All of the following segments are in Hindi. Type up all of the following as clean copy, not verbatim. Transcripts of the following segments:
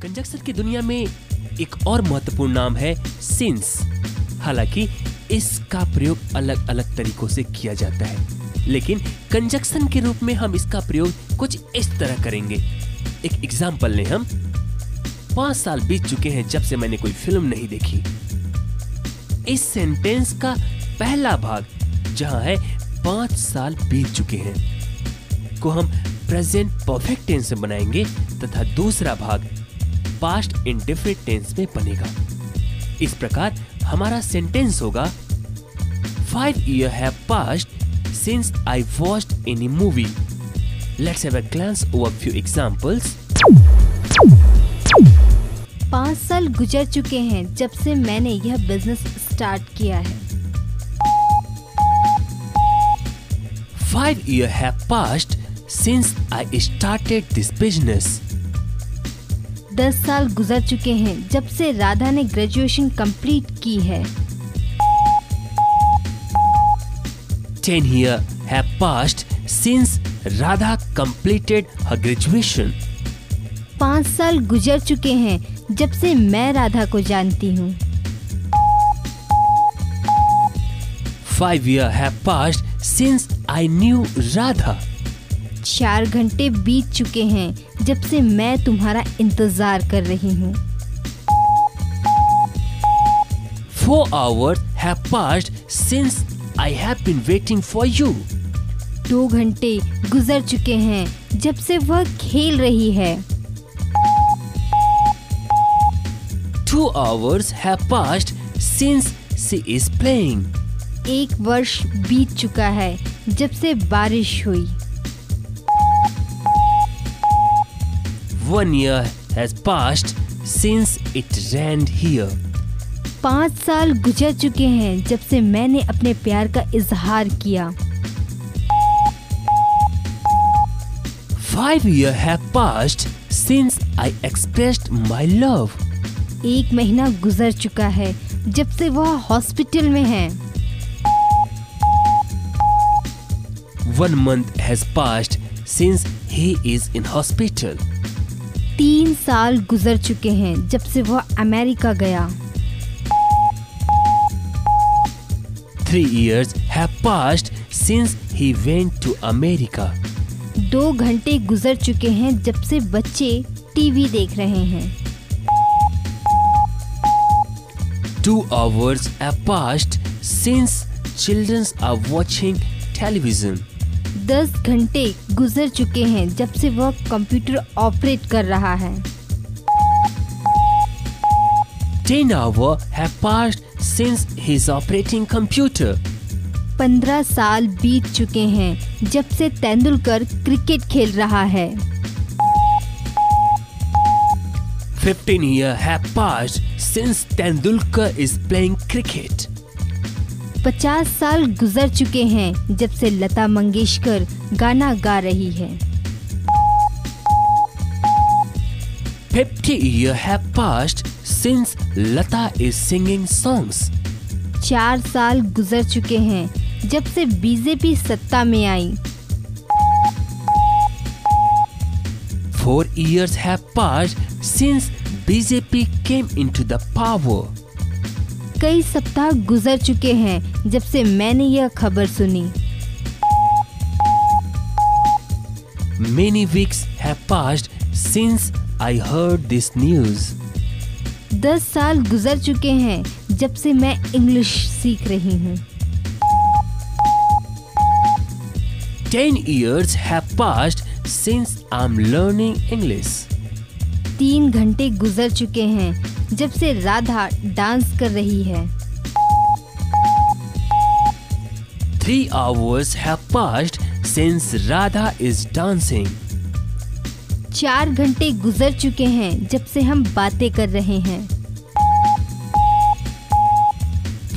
कंजक्शन की दुनिया में एक और महत्वपूर्ण नाम है सिंस। हालांकि इसका प्रयोग अलग अलग तरीकों से किया जाता है, लेकिन कंजक्शन के रूप में हम इसका प्रयोग कुछ इस तरह करेंगे। एक एग्जाम्पल लें हम। 5 साल बीत चुके हैं जब से मैंने कोई फिल्म नहीं देखी। इस सेंटेंस का पहला भाग जहां है 5 साल बीत चुके हैं को हम प्रेजेंट परफेक्ट टेंस में बनाएंगे तथा दूसरा भाग पास्ट इंडेफिनिट टेंस में बनेगा। इस प्रकार हमारा सेंटेंस होगा 5 years have passed since I watched any movie. Let's have a glance over few examples. 5 साल गुजर चुके हैं जब से मैंने यह बिजनेस स्टार्ट किया है। 5 years have passed since I started this business. 10 साल गुजर चुके हैं जब से राधा ने ग्रेजुएशन कंप्लीट की है। 10 years have passed since Radha completed her graduation. 5 साल गुजर चुके हैं जब से मैं राधा को जानती हूँ। 5 years have passed since I knew Radha. 4 घंटे बीत चुके हैं जब से मैं तुम्हारा इंतजार कर रही हूँ। 4 hours have passed since I have been waiting for you. 2 घंटे गुजर चुके हैं जब से वह खेल रही है। 2 hours have passed since she is playing. 1 वर्ष बीत चुका है जब से बारिश हुई। 1 year has passed since it rained here. 5 साल गुजर चुके हैं जब से मैंने अपने प्यार का इजहार किया। 5 years have passed since I expressed my love. 1 महीना गुजर चुका है जब से वह हॉस्पिटल में है। 1 month has passed since he is in hospital. 3 साल गुजर चुके हैं जब से वह अमेरिका गया। 3 years have passed since he went to America. 2 घंटे गुजर चुके हैं जब से बच्चे टीवी देख रहे हैं। 2 hours have passed since children are watching television. 10 घंटे गुजर चुके हैं जब से वह कंप्यूटर ऑपरेट कर रहा है। 10 hours have passed since he is operating computer. 15 साल बीत चुके हैं जब से तेंदुलकर क्रिकेट खेल रहा है। 15 years have passed since Tendulkar is playing cricket. 50 साल गुजर चुके हैं जब से लता मंगेशकर गाना गा रही है। 50 years have passed since Lata is singing songs. 4 साल गुजर चुके हैं जब से बीजेपी सत्ता में आई। 4 years have passed since BJP came into the power. कई सप्ताह गुजर चुके हैं जब से मैंने यह खबर सुनी। Many weeks have passed since I heard this news. 10 साल गुजर चुके हैं जब से मैं इंग्लिश सीख रही हूँ। 10 years have passed since I'm learning English. 3 घंटे गुजर चुके हैं जब से राधा डांस कर रही है। 3 hours have passed since Radha is dancing. 4 घंटे गुजर चुके हैं जब से हम बातें कर रहे हैं।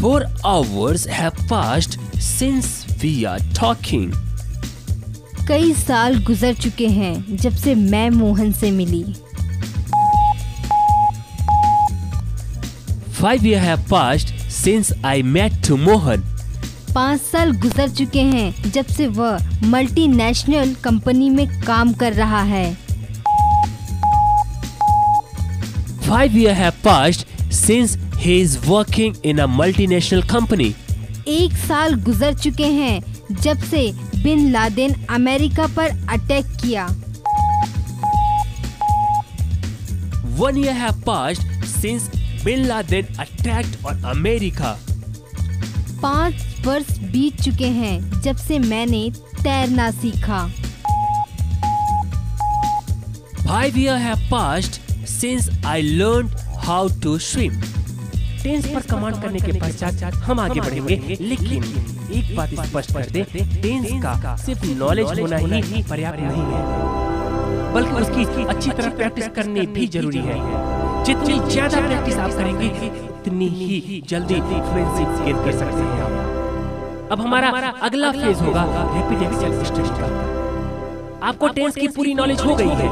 4 hours have passed since we are talking. कई साल गुजर चुके हैं जब से मैं मोहन से मिली। 5 years have passed since I met to Mohan. 5 साल गुजर चुके हैं जब से वह मल्टीनेशनल कंपनी में काम कर रहा है। 5 years have passed since he is working in a multinational company. 1 साल गुजर चुके हैं जब से बिन लादेन अमेरिका पर अटैक किया। 1 year have passed since Bin Laden attacked on America. 5 वर्ष बीत चुके हैं जब से मैंने तैरना सीखा। 5 years have passed since I learned how to swim. Tense पर कमांड करने के पश्चात हम आगे बढ़ेंगे, लेकिन एक बात स्पष्ट कर दे, टेंस का सिर्फ नॉलेज होना ही पर्याप्त नहीं है, बल्कि उसकी अच्छी तरह प्रैक्टिस करनी भी जरूरी है। जितनी ज्यादा प्रैक्टिस आप करेंगे उतनी ही जल्दी फ्लुएंसी गेन कर सकते हैं आप। अब हमारा अगला फेज होगा रैपिड एक्सेल स्टडी का। आपको टेंस की पूरी नॉलेज हो गई है,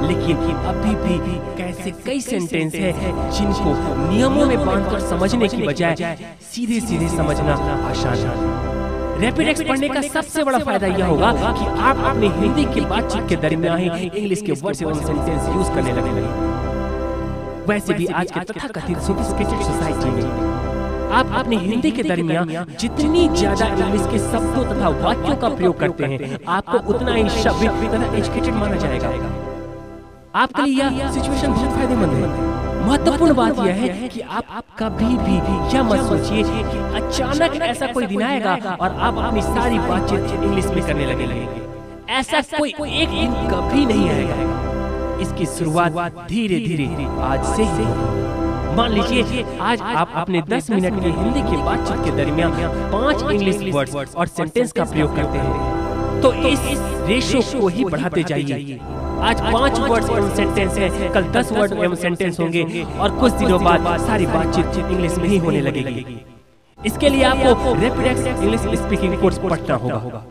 लेकिन अभी भी कैसे कई सेंटेंस है जिनको नियमों में बांधकर समझने की बजाय सीधे सीधे समझना आसान है। रैपिड एक्स पढ़ने का सबसे बड़ा फायदा यह होगा कि आप अपने हिंदी की बातचीत के दरमियान ही इंग्लिश के वर्ड्स एवं सेंटेंस यूज करने लगेंगे। वैसे भी आज के तथाकथित सोफिस्टिकेटेड सोसाइटी में आप अपने हिंदी के दरमियान जितनी ज्यादा इंग्लिश के शब्दों तथा वाक्यों का प्रयोग करते हैं, आपको उतना ही सभ्य तथा एजुकेटेड माना जाएगा। आपके लिए यह सिचुएशन बहुत फायदेमंद है। महत्वपूर्ण बात यह है कि आप कभी भी यह मत सोचिए कि अचानक ऐसा कोई दिन आएगा और आप अपनी सारी बातचीत इंग्लिश में करने लगेंगे। ऐसा कोई एक दिन कभी नहीं आएगा। इसकी शुरुआत धीरे धीरे आज से ही। मान लीजिए आज आप अपने 10 मिनट की हिंदी की बातचीत के दरमियान 5 इंग्लिश वर्ड्स और सेंटेंस का प्रयोग करते हैं, तो इस रेशो को ही बढ़ाते जाइए। आज 5 वर्ड्स एवं सेंटेंस है, कल 10 वर्ड एवं सेंटेंस होंगे और कुछ दिनों बाद सारी बातचीत इंग्लिश में ही होने लगेगी। इसके लिए आपको rapid x English speaking course पढ़ना होगा।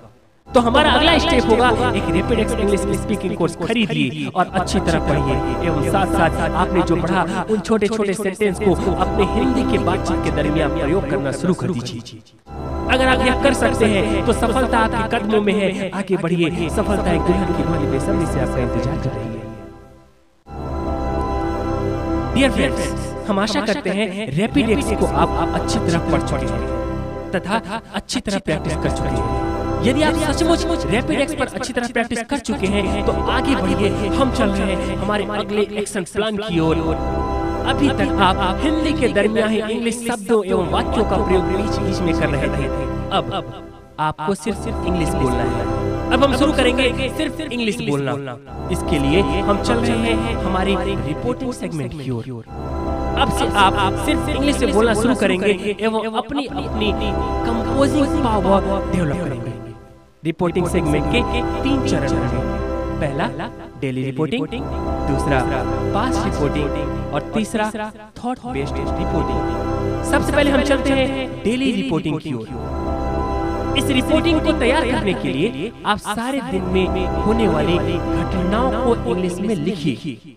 तो हमारा अगला स्टेप होगा एक rapid x English speaking course खरीदिए और अच्छी तरह पढ़िए एवं साथ साथ आपने जो पढ़ा उन छोटे छोटे सेंटेंस को अपने हिंदी के बातचीत के दरमियान प्रयोग करना शुरू कर दीजिए। अगर आप यह कर सकते हैं तो सफलता आपके कदमों में है। आगे बढ़िए, सफलता एक दुल्हन की भांति बेसब्री से आपका इंतजार कर रही है। डियर फ्रेंड्स, हम आशा करते हैं रैपिड एक्स को आप अच्छी तरह पढ़ चुके हैं तथा अच्छी तरह प्रैक्टिस कर चुके हैं। यदि आप सचमुच रैपिड एक्स पर अच्छी तरह प्रैक्टिस कर चुके हैं तो आगे बढ़िए, हम चल रहे हैं हमारे अगले एक्शन प्लान की ओर। अभी तक आप हिंदी के दरमियान ही इंग्लिश शब्दों एवं वाक्यों का प्रयोग बीच में कर रहे थे। अब आपको सिर्फ इंग्लिश बोलना है। अब हम शुरू करेंगे सिर्फ इंग्लिश बोलना। इसके लिए हम चल रहे हैं हमारे रिपोर्टिंग सेगमेंट की ओर। अब से आप सिर्फ इंग्लिश से बोलना शुरू करेंगे एवं अपनी कंपोजिंग पावर डेवलप करेंगे। रिपोर्टिंग सेगमेंट के 3 चरण हैं। पहला डेली रिपोर्टिंग, दूसरा पास्ट रिपोर्टिंग और तीसरा थॉट बेस्ड रिपोर्टिंग। सबसे पहले हम चलते हैं डेली रिपोर्टिंग की ओर। इस रिपोर्टिंग को तैयार करने के लिए आप सारे दिन में होने वाली घटनाओं को इंग्लिश में लिखिए।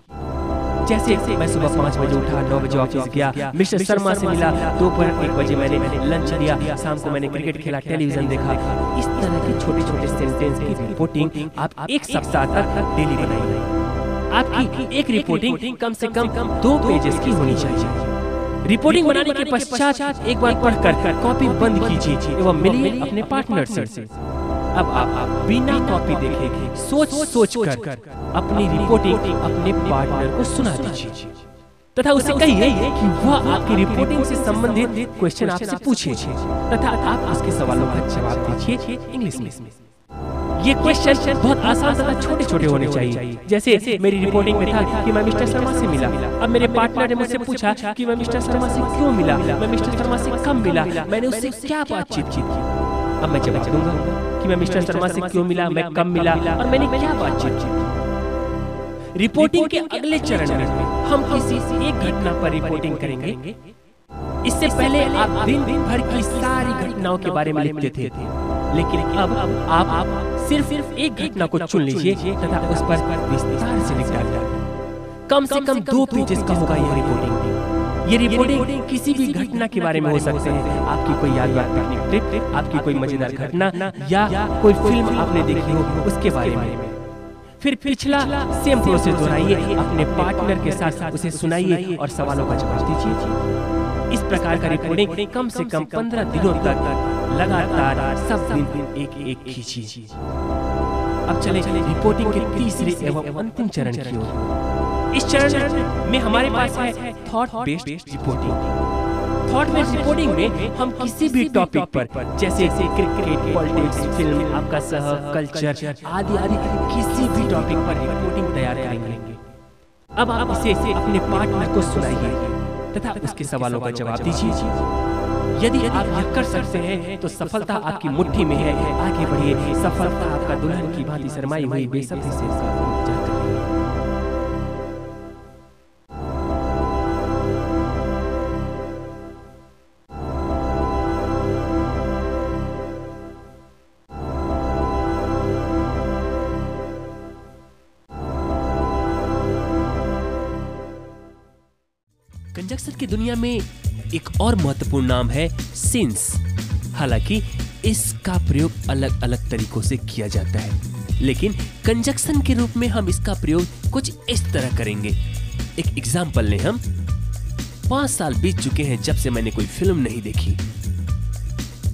जैसे मैं सुबह 5 बजे उठा, 9 बजे ऑफिस गया, मिस्टर शर्मा से मिला, दोपहर 1 बजे मैंने लंच लिया, शाम को मैंने क्रिकेट खेला, टेलीविजन देखा। इस तरह के छोटे छोटे सेंटेंस की रिपोर्टिंग आप एक सप्ताह तक डेली बनाइए। आपकी एक रिपोर्टिंग कम से कम 2 पेजेस की होनी चाहिए। रिपोर्टिंग बनाने के पश्चात एक बार पढ़कर कॉपी बंद कीजिए एवं मिलिए अपने पार्टनर से। अब आप बिना कॉपी देखे सोच कर अपनी रिपोर्टिंग अपने पार्टनर को सुना दीजिए तथा उसे कहिए कि वह आपकी रिपोर्टिंग से संबंधित क्वेश्चन आपसे पूछे तथा आप उसके सवालों का जवाब दीजिए इंग्लिश में। ये क्वेश्चन बहुत आसान तथा छोटे छोटे होने चाहिए। जैसे मेरी रिपोर्टिंग में था कि मैं मिस्टर शर्मा से मिला। अब मेरे पार्टनर ने मुझसे पूछा कि मैं मिस्टर शर्मा से क्यों मिला, मैं मिस्टर शर्मा से कब मिला, मैंने उससे क्या बातचीत की। अब मैं जवाब दूंगा कि मैं मिस्टर शर्मा से क्यों मिला, मैं कब मिला और मैंने क्या बातचीत की। रिपोर्टिंग के अगले चरण में हम किसी एक घटना पर रिपोर्टिंग करेंगे। इससे पहले आप दिन भर की सारी घटनाओं के बारे में लिखते थे, लेकिन अब आप सिर्फ एक घटना को चुन लीजिए तथा उस पर विस्तार से लिख डालिए। कम से कम 2 पेजेस का होगा यह रिपोर्टिंग। ये रिपोर्टिंग किसी भी घटना के बारे में हो सकते हैं। आपकी कोई यादगार पिकनिक ट्रिप, आपकी कोई मजेदार घटना या कोई फिल्म आपने देखी हो उसके बारे में। फिर पिछला सेम प्रोसेस दोहराइए, अपने पार्टनर के साथ उसे सुनाइए और सवालों का जवाब दीजिए। इस प्रकार का रिपोर्टिंग कम से कम 15 दिनों तक लगातार सब दिन एक खींचिए। अब चले रिपोर्टिंग के तीसरे एवं अंतिम चरण की ओर। इस चरण में हमारे पास है thought based reporting. Thought based reporting में हम किसी भी टॉपिक पर, जैसे क्रिकेट, पॉलिटिक्स, फिल्म, आपका कल्चर आदि किसी भी टॉपिक पर रिपोर्टिंग तैयार करेंगे। अब आप इसे अपने पार्टनर को सुनाइए तथा उसके सवालों का जवाब दीजिए। यदि आप यह कर सकते हैं तो सफलता आपकी मुट्ठी में है। आगे बढ़िए, सफलता आपका दुल्हन की भांति शर्माई हुई बेसब्री से इंतजार कर रही है। कंजक्शन की दुनिया में एक और महत्वपूर्ण नाम है सिंस। हालांकि इसका प्रयोग अलग अलग तरीकों से किया जाता है, लेकिन कंजक्शन के रूप में हम इसका प्रयोग कुछ इस तरह करेंगे। एक एग्जाम्पल लें हम। 5 साल बीत चुके हैं जब से मैंने कोई फिल्म नहीं देखी।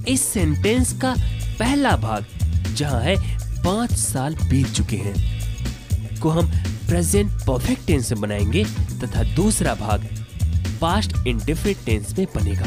इस सेंटेंस का पहला भाग, जहां है 5 साल बीत चुके हैं, को हम प्रेजेंट परफेक्ट टेंस में बनाएंगे तथा दूसरा भाग पास्ट इंडेफिनिट टेंस में बनेगा।